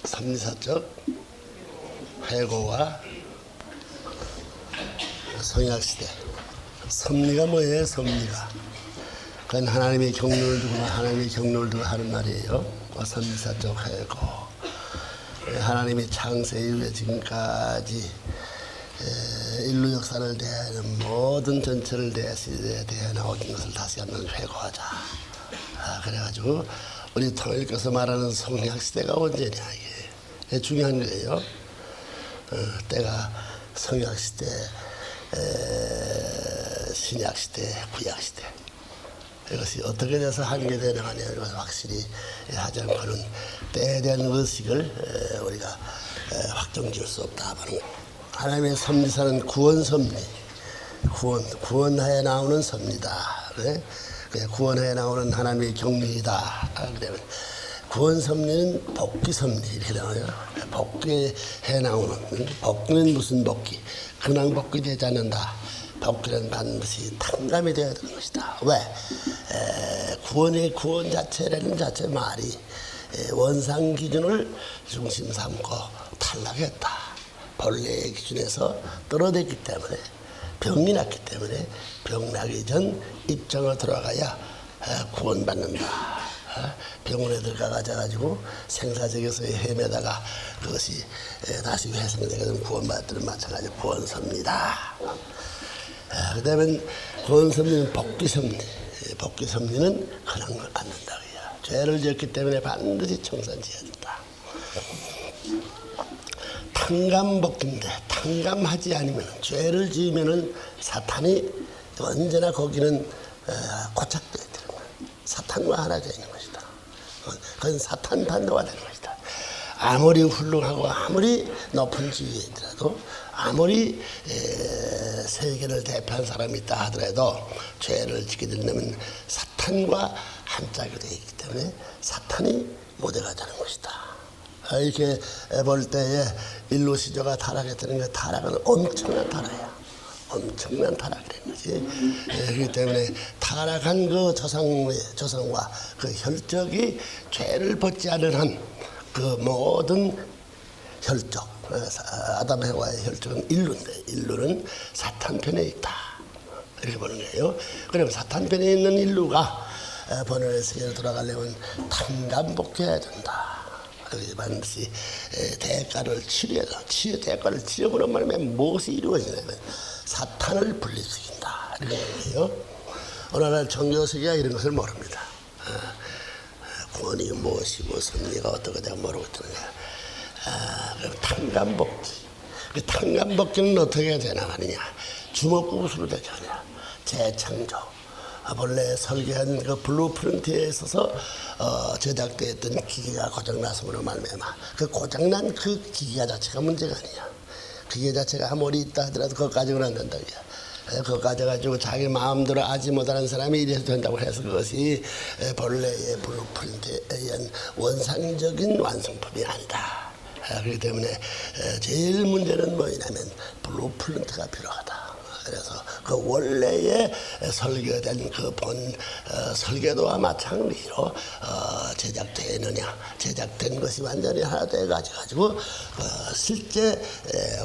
섭리사적 회고와 성약시대. 섭리가 뭐예요? 섭리가 그건 하나님의 경륜을 두고 하나님의 경륜을 두고 하는 말이에요. 섭리사적 회고. 하나님이 창세 이후에 지금까지 인류 역사를 대하는 모든 전체를 대해나오는 것을 다시 한번 회고하자. 그래가지고 우리 통일교에서 말하는 성약시대가 언제냐, 이게 중요한 거예요. 때가 성약시대, 신약시대, 구약시대. 이것이 어떻게 돼서 하게 되느냐, 이것을 확실히 하지 않고는 때에 대한 의식을 우리가 확정 지을 수 없다 하는 거예요. 하나님의 섭리사는 구원섭리, 구원하에 나오는 섭리다. 그래? 구원하에 나오는 하나님의 경륜이다. 그러면 구원섭리는 복귀섭리 이렇게 나와요. 복귀해 나오는, 복귀는 무슨 복귀? 근황 복귀 되지 않는다. 복귀는 반드시 탕감이 되어야 되는 것이다. 왜? 구원 자체라는 자체 말이 원상 기준을 중심 삼고 탈락했다. 본래의 기준에서 떨어졌기 때문에, 병이 났기 때문에 병 나기 전 입장으로 들어가야 구원받는다. 병원에 들어가가지고 생사적에서의 헤매다가 그것이 다시 회생되게 되면 구원받들은 마찬가지로 구원섭리다. 그 다음에 구원섭리는 복귀섭리. 복귀섭리는 근황을 받는다고 해요. 죄를 지었기 때문에 반드시 청산지어야 된다. 탕감복귀인데, 탕감하지 않으면, 죄를 지으면은 사탄이 언제나 거기는 고착되어야 되는 거야. 사탄과 하나 되어 있는 것이다. 그건 사탄 반도가 되는 것이다. 아무리 훌륭하고 아무리 높은 지위에 있더라도, 아무리 세계를 대표한 사람이 있다 하더라도 죄를 지게 되면 사탄과 한 짝이 되어 있기 때문에 사탄이 못해가자는 것이다. 이렇게 볼 때에 인류 시조가 타락했다는 게, 타락은 엄청난 타락이야. 엄청난 타락이라는 거지. 그렇기 때문에 타락한 그 조상과 그 혈족이 죄를 벗지 않은 한 그 모든 혈족, 아담 해와의 혈족은 인류인데, 인류는 사탄 편에 있다. 이렇게 보는 거예요. 그러면 사탄 편에 있는 인류가 번영의 세계로 돌아가려면 탕감복귀해야 된다. 반드시 대가를 치료해야 돼. 대가를 치료하는 말에 무엇이 이루어지냐면 사탄을 분리시킨다. 이런 거예요. 오늘날 종교세계가 이런 것을 모릅니다. 구원이 무엇이고 섭리가 어떻게 되고 모르고 있는 거야. 그럼 탕감복귀. 그 탕감복귀는 어떻게 되나가느냐. 주먹구구수로 되지 않냐. 재창조. 본래 설계한 그 블루프린트에 있어서 제작되었던 기계가 고장났음으로 말미암아 그 고장난 그 기계 자체가 문제가 아니야. 기계 자체가 아무리 있다 하더라도 그거 가지고는 안 된다. 그거 가져가지고 자기 마음대로 아지 못하는 사람이 이래서 된다고 해서 그것이 본래의 블루프린트에 의한 원상적인 완성품이 아니다. 그렇기 때문에 제일 문제는 뭐냐면 블루프린트가 필요하다. 그래서 그 원래의 설계된 그 본 설계도와 마찬가지로 제작된 것이 완전히 하나 돼가지고 실제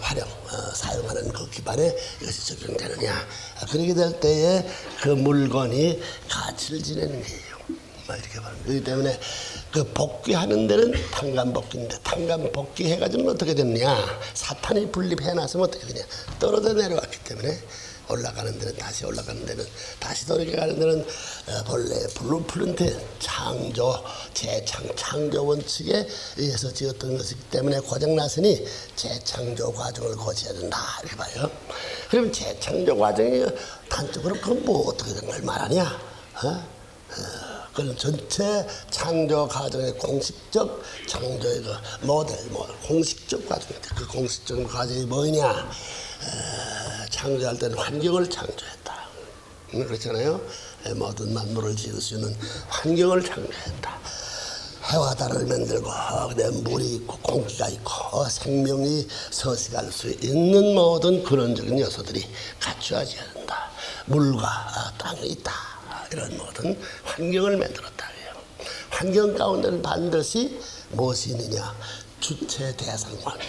활용 사용하는 그 기반에 이것이 적용되느냐. 그렇게 될 때에 그 물건이 가치를 지내는 거예요. 이렇게 보는 거예요. 그렇기 때문에 그 복귀하는 데는 탕감복귀인데, 탕감복귀 해가지고 어떻게 되느냐. 사탄이 분립해놨으면 어떻게 되냐. 떨어져 내려왔기 때문에 올라가는 데는, 다시 올라가는 데는, 다시 돌아가는 데는 본래 블루프린트 창조, 창조 원칙에 의해서 지었던 것이기 때문에 고장났으니 재창조 과정을 거쳐야 된다. 이렇게 봐요. 그럼 재창조 과정이 단적으로 그건 뭐 어떻게 된 걸 말하냐. 그건 전체 창조 과정의 공식적 창조의 그 모델, 공식적 과정인데, 그 공식적 과정이 뭐냐? 창조할 때는 환경을 창조했다. 그렇잖아요. 모든 만물을 지을 수 있는 환경을 창조했다. 해와 달을 만들고, 그다음에 물이 있고 공기가 있고 생명이 서식할 수 있는 모든 근원적인 요소들이 갖추어져야 된다. 물과 땅이 있다. 이런 모든 환경을 만들었다. 환경 가운데는 반드시 무엇이 있느냐? 주체 대상 관계.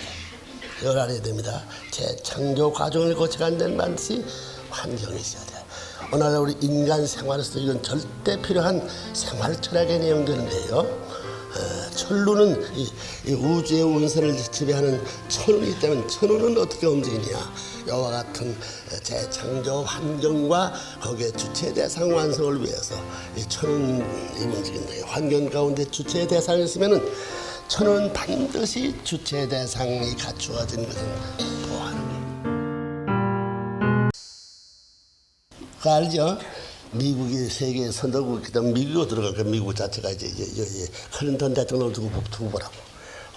이걸 알아야 됩니다. 재창조 과정을 거쳐간 데는 반드시 환경이 있어야 돼요. 오늘날 우리 인간 생활에서 이건 절대 필요한 생활 철학의 내용들인데요. 천루는 이 우주의 운세를 지배하는 천운이기 때문에 천운은 어떻게 움직이냐? 이와 같은 재창조 환경과 거기에 주체 대상 완성을 위해서 이 천운이 움직인다. 환경 가운데 주체 대상이 있으면은 천은 반드시 주체 대상이 갖추어진 것은 보호하는 거예요. 그거 알죠? 미국이 세계 선도국이기 때문에 미국으로 들어가니까 미국 자체가 이제 클린턴 대통령을 두고 보라고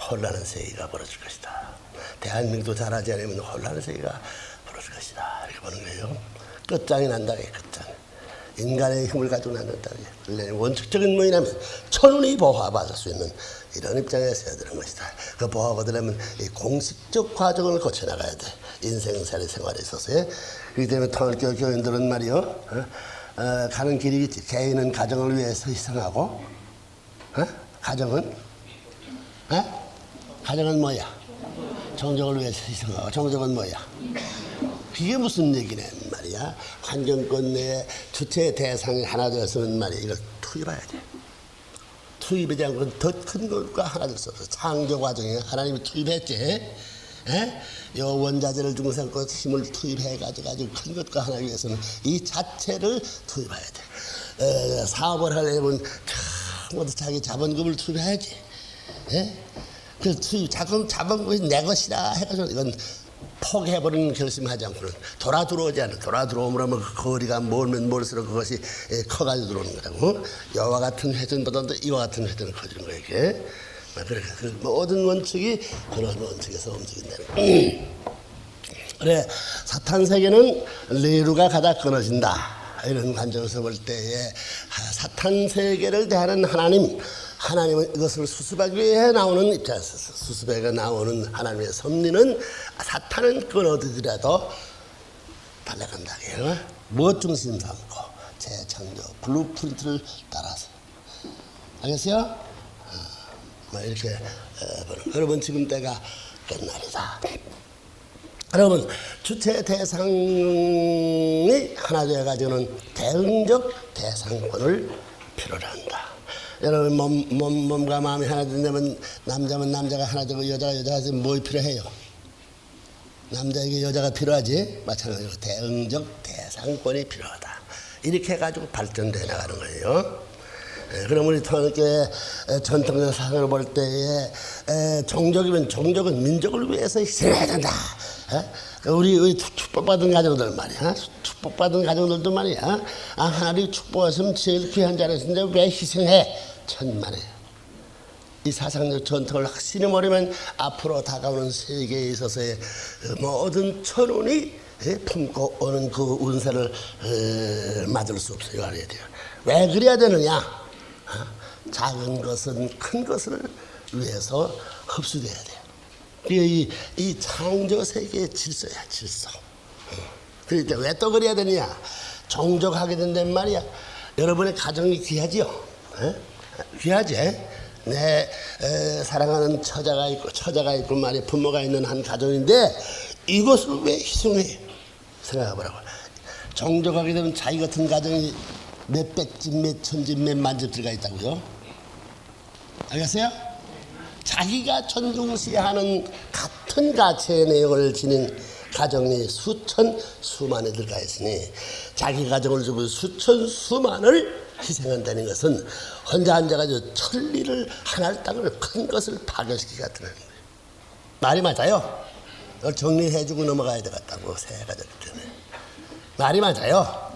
혼란한 세계가 벌어질 것이다. 대한민국도 잘하지 않으면 혼란한 세계가 벌어질 것이다. 이렇게 보는 거예요. 끝장이 난다게 끝장. 인간의 힘을 가지고 난다게. 원칙적인 뭐냐면 천운이 보호받을 수 있는 이런 입장에서 해야 되는 것이다. 그 보호받으려면 이 공식적 과정을 거쳐 나가야 돼. 인생살이 생활에 있어서요. 그렇기 때문에 통일교 교인들은 말이요. 가는 길이 있지. 개인은 가정을 위해서 희생하고, 가정은? 가정은 뭐야? 종족을 위해서 희생하고, 종족은 뭐야? 그게 무슨 얘기네 말이야. 환경권 내에 주체 대상이 하나 되었으면 말이야. 이걸 투입해야 돼. 투입하지 않고는 더 큰 것과 하나 될 수 없어. 창조 과정에 하나님이 투입했지. 요 원자재를 중생껏 힘을 투입해가지고 큰 것과 하나 위해서는 이 자체를 투입해야 돼. 사업을 하려면 모두 자기 자본금을 투입해야지. 그 투입, 자본금이 내 것이다 해가지고 이건 포기해버리는 결심하지 않고는 돌아 들어오지 않아. 돌아 들어오면 그 거리가 멀면 멀수록 그것이 커가지고 들어오는 거라고. 이와 같은 회전보다도 이와 같은 회전을 커지는 거야 이게. 그 모든 원칙이 그런 원칙에서 움직인다는. 그래, 사탄 세계는 레루가 가다 끊어진다. 이런 관점에서 볼 때에 사탄 세계를 대하는 하나님은 이것을 수습하기 위해 나오는 입장에서 수습해가 나오는 하나님의 섭리는 사탄은 끊어지더라도 달려간다. 무엇 중심 삼고 재창조 블루프린트를 따라서. 알겠어요? 이렇게 여러분 지금 때가 끝날이다. 여러분 주체 대상이 하나 되어가지고는 대응적 대상권을 필요로 한다. 여러분 몸과 마음이 하나 된다면 남자면 남자가 하나 되고 여자가 되면 뭐 필요해요? 남자에게 여자가 필요하지. 마찬가지로 대응적 대상권이 필요하다. 이렇게 해가지고 발전돼 나가는 거예요. 그럼 우리 통일교회 전통적 사상을 볼 때에 종족이면 종족은 민족을 위해서 희생해야 된다. 우리 축복받은 가정들 말이야. 축복받은 가정들도 말이야. 하나님 축복했으면 제일 귀한 자리인데 왜 희생해? 천만에. 이 사상적 전통을 확실히 모르면 앞으로 다가오는 세계에 있어서의 모든 천운이 품고 오는 그 운세를 맞을 수 없어요. 알아야 돼요. 왜 그래야 되느냐? 작은 것은 큰 것을 위해서 흡수돼야 돼요. 이 창조 세계의 질서야, 질서. 그러니까 왜 또 그래야 되느냐? 종족하게 된단 말이야. 여러분의 가정이 귀하지요? 귀하지? 내 사랑하는 처자가 있고 말이야. 부모가 있는 한 가정인데 이것을 왜 희생해? 생각해보라고. 종족하게 되면 자기 같은 가정이 몇백 집, 몇 천 집, 몇 만 집 들어가 있다고요? 알겠어요? 자기가 존중시하는 같은 가치의 내용을 지닌 가정이 수천, 수만에 들어가 있으니 자기 가정을 주고 수천, 수만을 희생한다는 것은 혼자 앉아가지고 천리를 하나를 땅을 큰 것을 파괴시키기 같은 거예요. 말이 맞아요? 이걸 정리해주고 넘어가야 되겠다고 새해가 됐기 때문에. 말이 맞아요?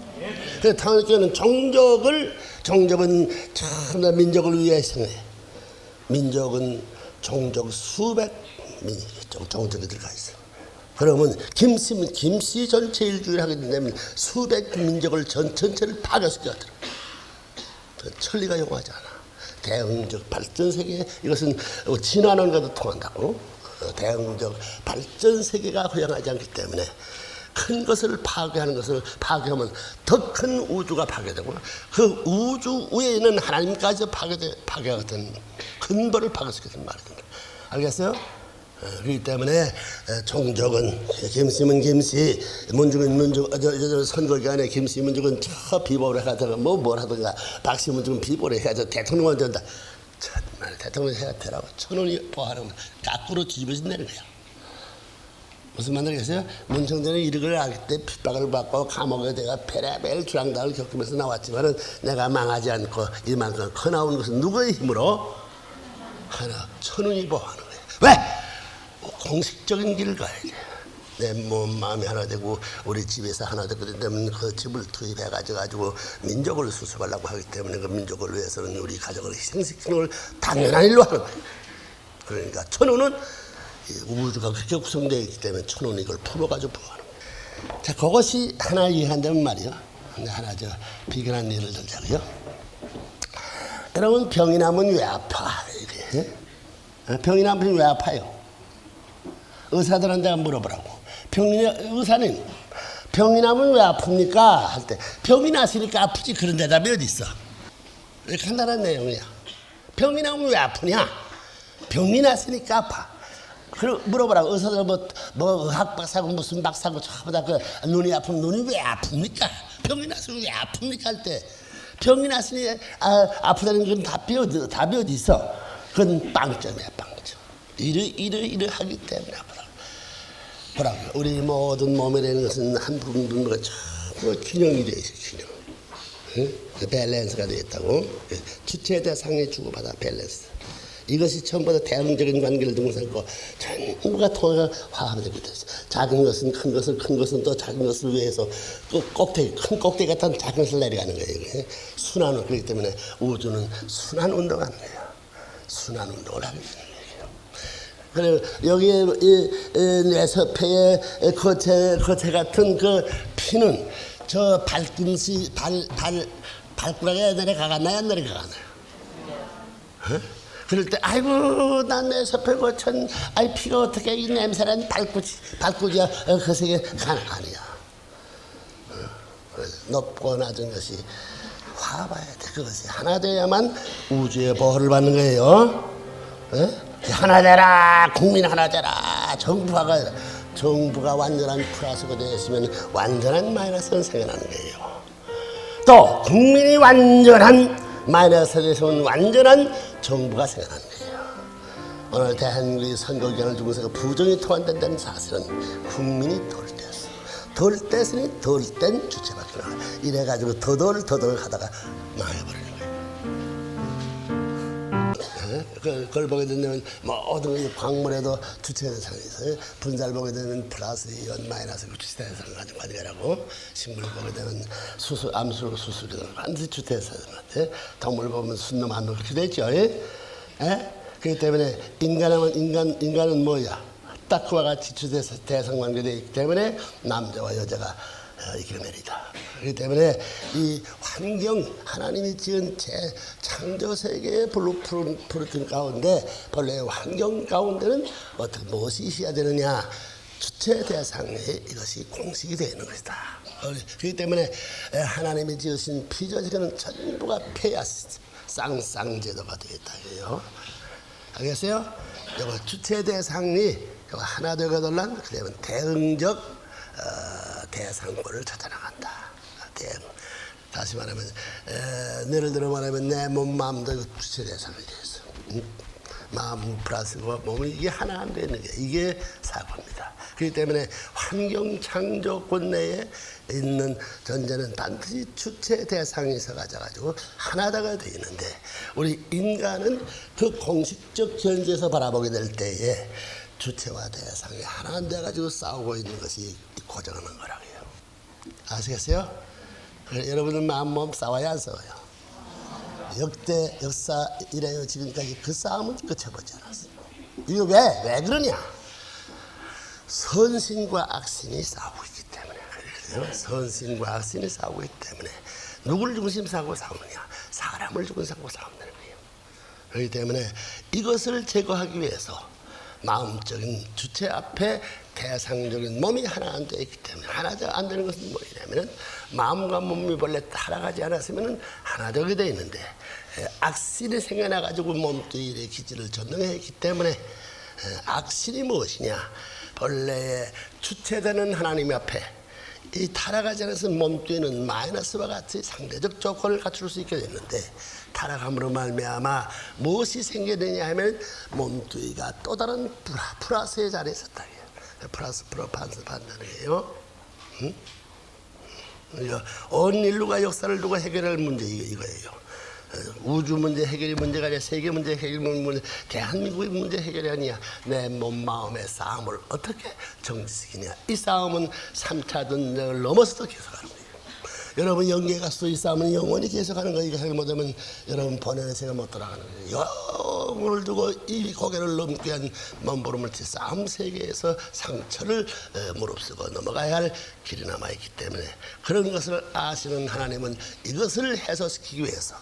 그래서 통일교는 종족은 참나 민족을 위해 희생해. 민족은 종족 수백 종족이 들어가 있어. 그러면 김씨 전체 일주일 하게 된다면 수백 민족을 전체를 파괴시켜야 돼. 천리가 용하지 않아. 대응적 발전 세계 이것은 진화론과도 통한다고. 대응적 발전 세계가 허용하지 않기 때문에 큰 것을 파괴하는 것을 파괴하면 더 큰 우주가 파괴되고 그 우주 위에 있는 하나님까지 파괴하거든 근본을 파괴시키는 말이 된다. 알겠어요? 그렇기 때문에 종족은 김씨면 김씨, 문죽은 문죽, 선거기간에 김씨 문죽은 저 비보를 해가지고 뭘 하든가 박씨 문죽은 비보를 해가지고 대통령을 된다. 정말 대통령 해야 되라고 천원이 보하는 거꾸로 뒤집어진다는 거야. 무슨 말이겠어요? 문청전의 이력을 알 때 핍박을 받고 감옥에 내가 별의별 주랑당을 겪으면서 나왔지만은 내가 망하지 않고 이만큼 커 나온 것은 누구의 힘으로? 하나 천원이 보하는 거야. 왜? 공식적인 길을 가야지. 내 몸 마음이 하나 되고 우리 집에서 하나 되거든 때문에 그 집을 투입해 가지고 민족을 수습하려고 하기 때문에 그 민족을 위해서는 우리 가족을 희생시키는 걸 당연한 일로 하는 거예요. 그러니까 천원은 우주가 그렇게 구성되어 있기 때문에 천원은 이걸 풀어가지고 보하는 거예요. 자, 그것이 하나 이해한다면 말이요. 하나 비견한 예를 들자고요. 여러분 병이 나면 왜 아파? 이게 병이 나면 왜 아파요? 의사들한테 물어보라고. 의사는 병이 나면 왜 아픕니까? 할 때 병이 났으니까 아프지 그런 대답이 어디 있어? 이렇게 간단한 내용이야. 병이 나면 왜 아프냐? 병이 났으니까 아파. 그리고 물어보라고. 의사들 뭐 의학 박사고 무슨 박사고 저보다 그 눈이 아프면 눈이 왜 아픕니까? 병이 났으면 왜 아픕니까? 할 때 병이 났으니 아프다는 건 답이 어디 있어? 그건 빵점이야, 빵점. 이래 하기 때문에 아프다. 보라고. 우리 모든 몸이라는 것은 한 부분부분과 전부 균형이 되어 있어요. 균형. 응? 밸런스가 되어 있다고. 주체 대상에 주고받아 밸런스. 이것이 전부 다 대응적인 관계를 등장하고 전부가 통해서 화합되게 되죠. 작은 것은 큰 것을, 큰 것은 또 작은 것을 위해서 큰 꼭대기 같은 작은 것을 내려가는 거예요. 순환을. 그렇기 때문에 우주는 순환 운동하는 거예요. 순환 운동을 하게 되는 거예요. 그리고 여기에 뇌서폐의 거체 같은 그 피는 저 발가락에 옛날에 가갔나요? 옛날에 가갔나요? 그럴 때 아이고 난 뇌서폐 거천 아이 피가 어떻게 이 냄새는 발꾸지야 그 세계 아니야. 높고 낮은 것이 화봐야 돼. 그것이 하나 되어야만 우주의 보호를 받는 거예요. 하나 되라, 국민 하나 되라. 정부가 완전한 플러스가 되었으면 완전한 마이너스는 생겨나는 거예요. 또 국민이 완전한 마이너스가 되었으면 완전한 정부가 생겨나는 거예요. 오늘 대한민국이 선거 기간을 두고서 부정이 통한다는 사실은 국민이 덜 뗐으니 덜 뗀 주체밖에 나와요. 이래가지고 더덜 하다가 망해버리는 거예요. 그걸 보게 되면 모든 광물에도 주체 대상이 있어요. 분자를 보게 되면 플러스 이온 마이너스 주체 대상을 가지고 가져가라고. 식물 보게 되면 암수 수술이든 반드시 주체 대상인 것 같아요. 동물 보면 순놈 한놈 그렇게 되죠. 그렇기 때문에 인간은 뭐야? 딱 그와 같이 주체 대상 관계되어 있기 때문에 남자와 여자가 이겨내리다. 그렇기 때문에 이 환경, 하나님이 지은 창조 세계의 블루프린트 가운데 본래 환경 가운데는 어떻게 무엇이 있어야 되느냐? 주체 대상에 이것이 공식이 되어 있는 것이다. 그렇기 때문에 하나님이 지으신 피조세계는 전부가 폐야스 쌍쌍제도가 되어 있다. 해요. 알겠어요? 이거 주체 대상이 하나 되거든란 그러면 대응적 대상권을 찾아나간다. 대응. 다시 말하면 예를 들어 말하면 내 몸 마음도 주체 대상이 되었어. 마음 플러스 몸이 이게 하나 안 되는 게 이게 사고입니다. 그렇기 때문에 환경 창조권 내에 있는 존재는 반드시 주체 대상이 있어가지고 하나다가 되어 있는데 우리 인간은 그 공식적 현재에서 바라보게 될 때에 주체와 대상이 하나 안 돼가지고 싸우고 있는 것이 고정하는 거라고요. 아시겠어요? 여러분들 마음 몸 싸워야 안 싸워요? 역사 이래요. 지금까지 그 싸움은 끝쳐보지 않았어요. 이거 왜 그러냐? 선신과 악신이 싸우고 있기 때문에 그래요. 선신과 악신이 싸우고 있기 때문에 누구를 중심사고 싸우느냐? 사람을 중심사고 싸운다는 거예요. 그렇기 때문에 이것을 제거하기 위해서 마음적인 주체 앞에 대상적인 몸이 하나 안 되어 있기 때문에 하나 안 되는 것은 뭐냐면은 마음과 몸이 본래 따라가지 않았으면 하나 되게 되어 있는데 악신이 생겨나가지고 몸뚱이의 기질을 전능했기 때문에 악신이 무엇이냐? 본래의 주체되는 하나님 앞에 이 타락하지 않아서 몸뚱이는 마이너스와 같이 상대적 조건을 갖출 수 있게 됐는데 타락함으로 말미암아 무엇이 생겨되냐 하면 몸뚱이가 또 다른 플러스의 자리에 섰다. 플러스 프로판스 판단이에요. 응? 온 인류가 역사를 두고 해결할 문제 이거예요. 우주 문제 해결이 문제가 아니라 세계 문제 해결이 문제, 대한민국의 문제 해결이 아니야. 내 몸 마음의 싸움을 어떻게 정지시키냐. 이 싸움은 3차 전쟁을 넘어서도 계속하는 거예요. 여러분 영계에 가서 이 싸움은 영원히 계속하는 거예요. 이거 해결 못하면 여러분 번뇌의 세가 못 돌아가는 거예요. 영혼을 두고 이 고개를 넘게 한 몸부림을치 싸움 세계에서 상처를 무릅쓰고 넘어가야 할 길이 남아있기 때문에 그런 것을 아시는 하나님은 이것을 해소시키기 위해서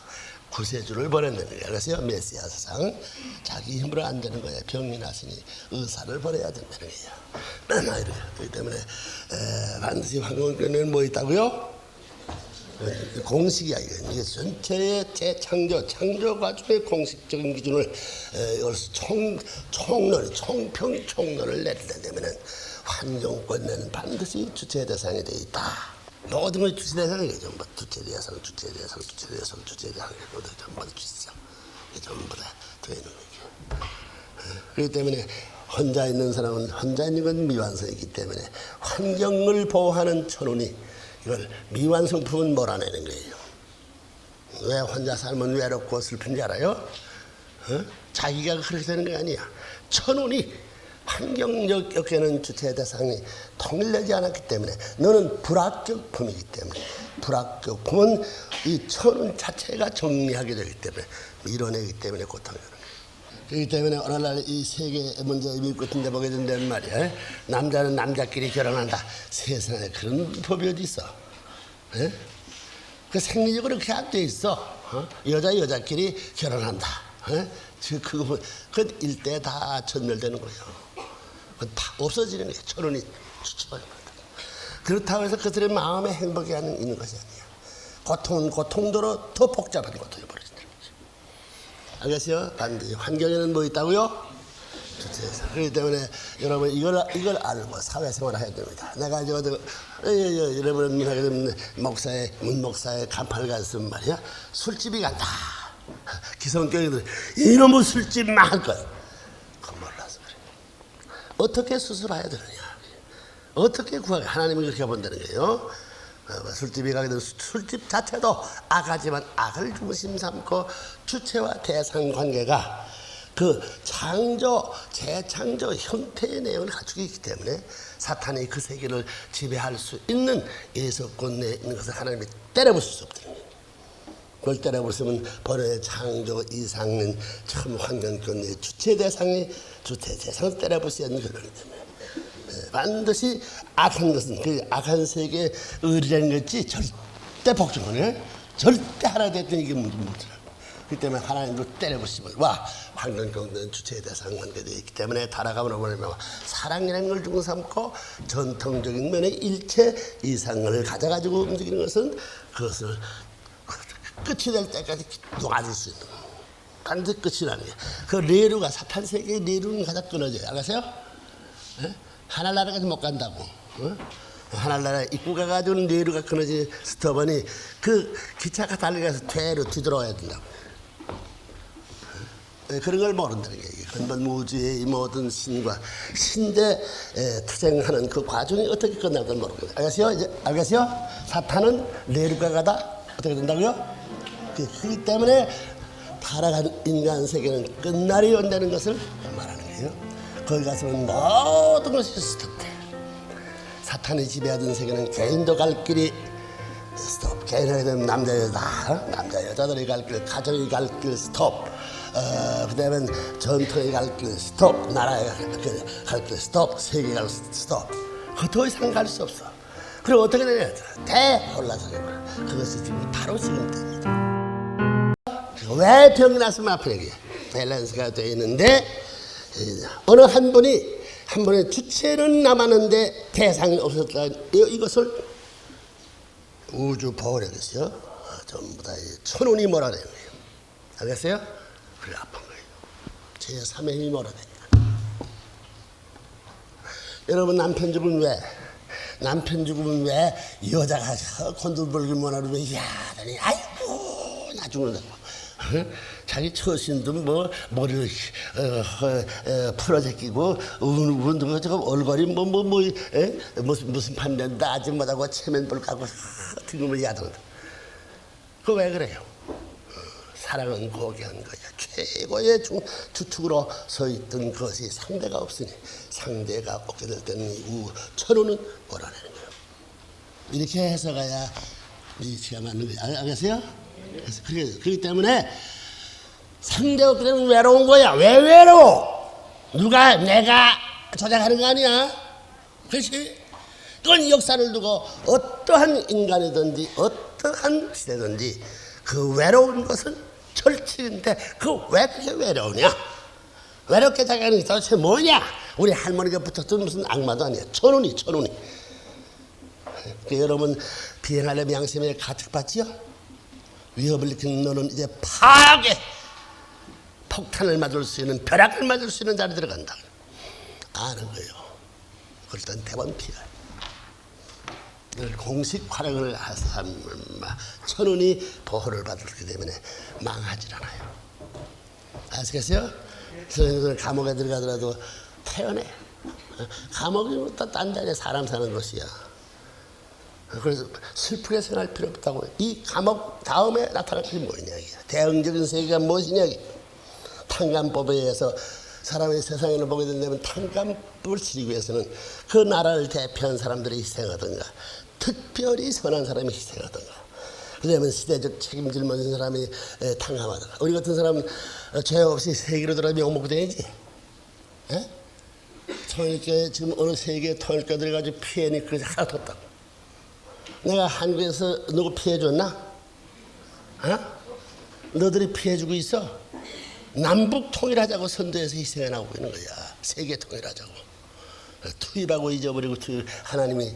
구세주를 보낸다는 거예요. 그래서 메시아 사상 자기 힘으로 안 되는 거예요. 병이 났으니 의사를 보내야 된다는 거예요. 그렇기 때문에 반드시 황금교회는 뭐 있다고요? 공식이야. 이게 전체의 재창조, 창조 과정의 공식적인 기준을 총론을 내리려면 환경권에는 반드시 주체 대상이 되어 있다. 모든 것이 주체 대상이죠. 뭐 주체 대상, 모두 전부 다 주체상. 전부 다 되어 있는 거죠. 그렇기 때문에 혼자 있는 사람은 혼자 있는 건 미완성이기 때문에 환경을 보호하는 천운이 이걸 미완성품은 몰아내는 거예요. 왜 혼자 살면 외롭고 슬픈지 알아요? 자기가 그렇게 되는 게 아니야. 천운이 환경적 역에는 주체 대상이 통일되지 않았기 때문에 너는 불합격품이기 때문에 불합격품은 이 천운 자체가 정리하게 되기 때문에 밀어내기 때문에 고통이 오는 거예요. 그렇기 때문에 오늘날 이 세계 문제 미국같은 데 보게 된다는 말이야. 남자는 남자끼리 결혼한다. 세상에 그런 법이 어디 있어? 에? 그 생리적으로 그렇게 안 돼 있어. 여자끼리 결혼한다. 그 일대 다 전멸되는 거예요. 다 없어지는 거예요. 천운이 추출하는 거예요. 그렇다고 해서 그들의 마음의 행복이 있는 것이 아니에요. 고통은 고통대로 더 복잡한 고통이 벌어진다는 거죠. 알겠어요? 반드시 환경에는 뭐 있다고요? 그렇기 때문에 여러분 이걸 알고 사회생활을 해야 됩니다. 내가 여러분 민하게 되면 문 목사의 간판을 가졌으면 말이야. 술집이 간다. 기성교회들 이놈의 술집만 할 것. 그거 몰라서 그래. 어떻게 수술해야 되느냐. 어떻게 구하게 하나님은 그렇게 본다는 거예요. 술집이 가게 되면 술집 자체도 악하지만 악을 중심 삼고 주체와 대상 관계가 그 재창조 형태의 내용을 갖추고 있기 때문에 사탄이 그 세계를 지배할 수 있는 예수권 내에 있는 것을 하나님이 때려부술 수 없다는 거예요. 그걸 때려부수면 번뇌의 창조 이상은 참 환경권 내의 주체 대상을 때려부수야 하는 그러기 때문에 반드시 악한 것은 그 악한 세계의 의리라는 것이 절대 복종하네. 절대 하나 됐더니 이게 못하라. 그 때문에 하나님도 때려부시면 환경경된 주체에 대상 관계되어 있기 때문에 타락함으로 말미암아 사랑이라는 걸 중심 삼고 전통적인 면의 일체 이상을 가져가지고 움직이는 것은 그것을 끝이 될 때까지 놔줄 수 있는 거예요. 반드시 끝이 나는 게. 그 레루가 사탄 세계의 레루는 가장 끊어져요. 알겠어요? 하늘나라까지 못 간다고. 하늘나라 입구 가가지고는 레루가 끊어진 스톱은이 그 기차가 달려가서 퇴로 뒤돌아와야 된다고. 그런 걸 모른다는 게 근본 우주의 이 모든 신과 신대 투쟁하는 그 과정이 어떻게 끝날 걸 모르거든요. 알겠어요? 사탄은 레루가 가다 어떻게 된다고요? 그렇기 때문에 타락한 인간 세계는 끝날이 온다는 것을 말하는 거예요. 거기 가서는 모든 것이 스톱돼. 사탄이 지배하던 세계는 개인도 갈 길이 스톱. 개인하게 되면 남자 여자들이 갈 길, 가정이 갈 길 스톱. 그 다음에 전통에 갈 길 스톱. 나라에 갈 길 스톱. 세계에 갈 스톱. 더 이상 갈 수 없어. 그리고 어떻게 되냐? 올라서게. 그것이 바로 지금 됩니다. 왜 병이 났으면 아프냐? 밸런스가 되어 있는데 어느 한 분의 주체는 남았는데 대상이 없었다. 이것을 우주 보호력이었어요. 전부 다 천운이 몰아내는 거예요. 알겠어요? 그래 아픈 거예요. 제3의 힘이 몰아내니까. 여러분 남편 죽으면 왜 여자가 건들벌기만 하면 왜 야하더니 아이고 나 죽는다고. 자기 처신도 뭐 머리를 풀어제끼고 우는 저거 얼굴이 무슨 판단다 아줌마다고 체면볼 까고 등을 야단다. 그거 왜 그래요? 사랑은 고귀한 거야. 최고의 주축으로 서 있던 것이 상대가 없으니 상대가 없게 될 때는 천우는 몰아내는 거예요. 이렇게 해석해야 리치가 맞는 거예요. 알겠어요? 그래서 그렇기 때문에 상대가 없게 되면 외로운 거야. 왜 외로워? 내가 조작하는 거 아니야? 그렇지? 그건 역사를 두고 어떠한 인간이든지 어떠한 시대든지 그 외로운 것은 철칙인데 왜 그렇게 외로우냐? 외롭게 자기는 게 도대체 뭐냐? 우리 할머니가 붙었던 무슨 악마도 아니야. 천운이. 여러분 비행하려면 양심에 가득 받지요? 위협을 느끼는 너는 이제 파괴 폭탄을 맞을 수 있는 벼락을 맞을 수 있는 자리에 들어간다. 아는 거예요. 그럴 땐 대번 피해요. 늘 공식 활용을 하면 천운이 보호를 받기 때문에 망하지 않아요. 아시겠어요? 그래서 감옥에 들어가더라도 태어내. 감옥이 딴 자리에 사람 사는 것이야. 그래서 슬프게 생각할 필요 없다고. 이 감옥 다음에 나타날 것이 뭐냐. 대응적인 세계가 무엇이냐. 탕감법에 의해서 사람이 세상을 보게 된다면 탕감법을 치르기 위해서는 그 나라를 대표한 사람들이 희생하든가 특별히 선한 사람이 희생하든가 그러면 시대적 책임질 모든 사람이 탕감하든가 우리 같은 사람은 죄 없이 세계로 들어가면 욕먹고 다니지. 통일교에 지금 어느 세계에 통일교 들어가지고 피해니 그래서 하나도 없다고. 내가 한국에서 누구 피해줬나? 너들이 피해주고 있어. 남북 통일하자고 선도해서 희생해 나오고 있는 거야. 세계 통일하자고. 투입하고 잊어버리고 하나님이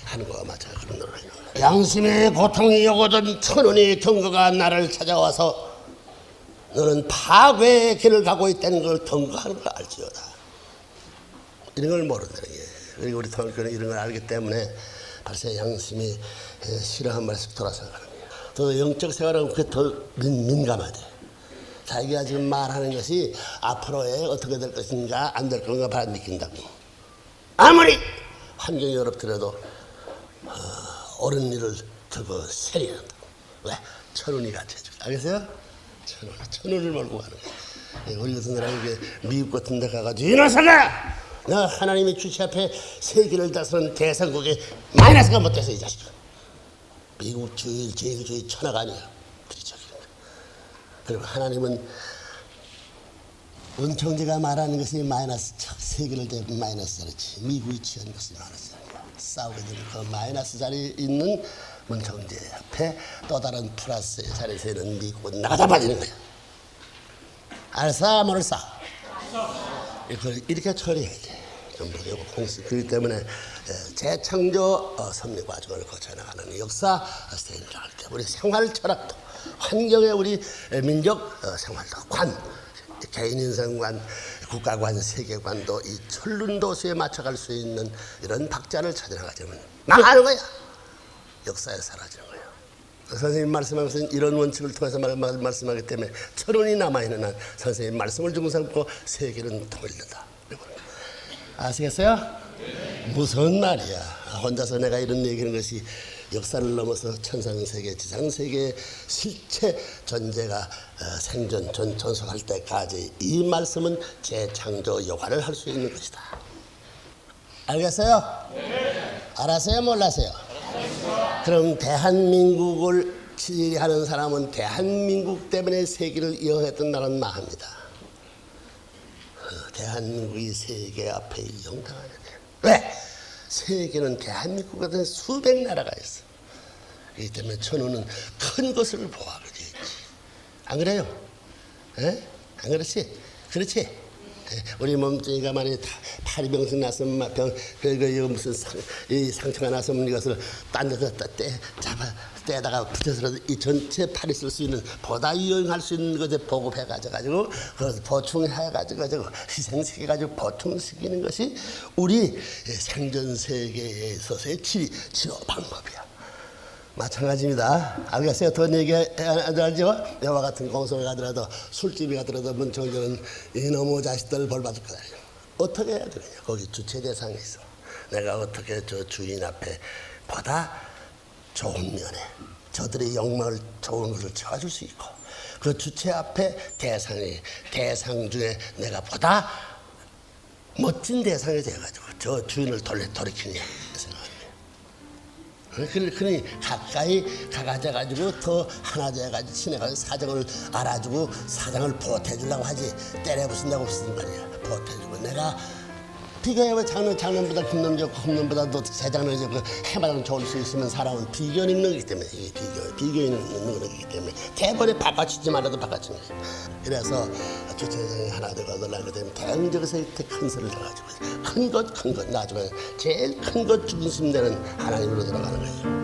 하는 거와 맞아. 그런 노릇을 하는 거야. 양심의 고통이 오거든 천운의 경고가 나를 찾아와서 너는 파괴의 길을 가고 있다는 걸 경고하는 걸 알지어다. 이런 걸 모른다는 게. 그리고 우리 통일교는 이런 걸 알기 때문에 벌써 양심이 싫어한 말씩 돌아서 가는 거야. 더 영적 생활은 그게 더 민감하대. 자기가 지금 말하는 것이 앞으로에 어떻게 될 것인가 안 될 건가 바라 느낀다고. 아무리 환경이 어렵더라도 옳은 일을 두고 세리한다. 왜? 천운이 같이 해줘. 알겠어요? 천운을 몰고 가는 거야. 우리 같은 사람이 미국 같은 데 가가지고 일어서라! 너 하나님의 주체 앞에 세계를 다스리는 대상국에 마이너스가 못 돼서 이 자식아. 미국 제일주의 천하가 아니야. 그리고 하나님은 은총제가 말하는 것이 마이너스 세계를 대면 마이너스 자리지 미국이 취한 것이 마이너스 자리야. 싸우게 되는 그 마이너스 자리에 있는 은총제 앞에 또 다른 플러스의 자리에서 있는 미국은 나가다 빠지는 거야. 알싸 모를싸 이렇게 처리해야 돼. 그렇기 때문에 재창조 섭리 과정을 거쳐나가는 역사 스테이지를 할 때 우리 생활 철학도 환경의 우리 민족 생활도 개인 인생관, 국가관, 세계관도 이 천륜도수에 맞춰갈 수 있는 이런 박자를 찾아나가자면 망하는 거야. 역사에 사라지는 거야. 선생님 말씀하면서 이런 원칙을 통해서 말씀하기 때문에 천운이 남아있는 한 선생님 말씀을 주고 삼고 세계는 통일된다. 아시겠어요? 네. 무서운 말이야. 혼자서 내가 이런 얘기하는 것이 역사를 넘어서 천상세계, 지상세계의 실체 존재가 전속할 때까지 이 말씀은 재창조 요구를 할 수 있는 것이다. 알겠어요? 네. 알았어요? 몰랐어요? 알았습니다. 그럼 대한민국을 지휘하는 사람은 대한민국 때문에 세계를 이어했던 말합니다. 대한민국이 세계 앞에 영당하냐. 왜? 세계는 대한민국 같은 수백 나라가 있어. 그렇기 때문에 천운은 큰 것을 보호하게 되어 있지. 안 그래요? 에? 안 그렇지? 그렇지? 우리 몸뚱이가 만약에 파리병신 났으면 이거 무슨 이 상처가 났으면 이것을 딴 데서 떼다가 붙여서 이 전체 팔이 쓸 수 있는 보다 유용할 수 있는 것을 보급해 가지고 그것을 보충해 가지고 희생시켜 가지고 보충시키는 것이 우리 생전 세계에 있어서의 치료 방법이야. 마찬가지입니다. 알겠어요? 더 얘기하죠? 여와 같은 공성을 가더라도 술집에 가더라도 문청전은 이놈의 자식들 벌받을 거다. 어떻게 해야 되느냐? 거기 주체 대상이 있어. 내가 어떻게 저 주인 앞에 보다 좋은 면에 저들의 영광을 좋은 것을 채워줄 수 있고 그 주체 앞에 대상 중에 내가 보다 멋진 대상이 돼가지고 저 주인을 돌이키느냐 생각합니다. 그러니 가까이 가가지고 더 하나 돼가지고 친해가지고 사정을 알아주고 사정을 보태주려고 하지 때려 부순다고 쓰는 거 아니야. 보태주고 내가 비교해봐. 장남보다 금남 좋고 금남보다 또 세장남이 좋고 해마당 좋을 수 있으면 사람은 비교 있는 거기 때문에 이게 비교 있는 거기 때문에 대본에 바꿔치지 말아도 바꿔치는 거지. 그래서 주체장이 하나 되고 얻으려고 되면 대응적에서 큰 소리를 해가지고 큰 것 나중에 제일 큰 것 중심되는 하나님으로 들어가는 거예요.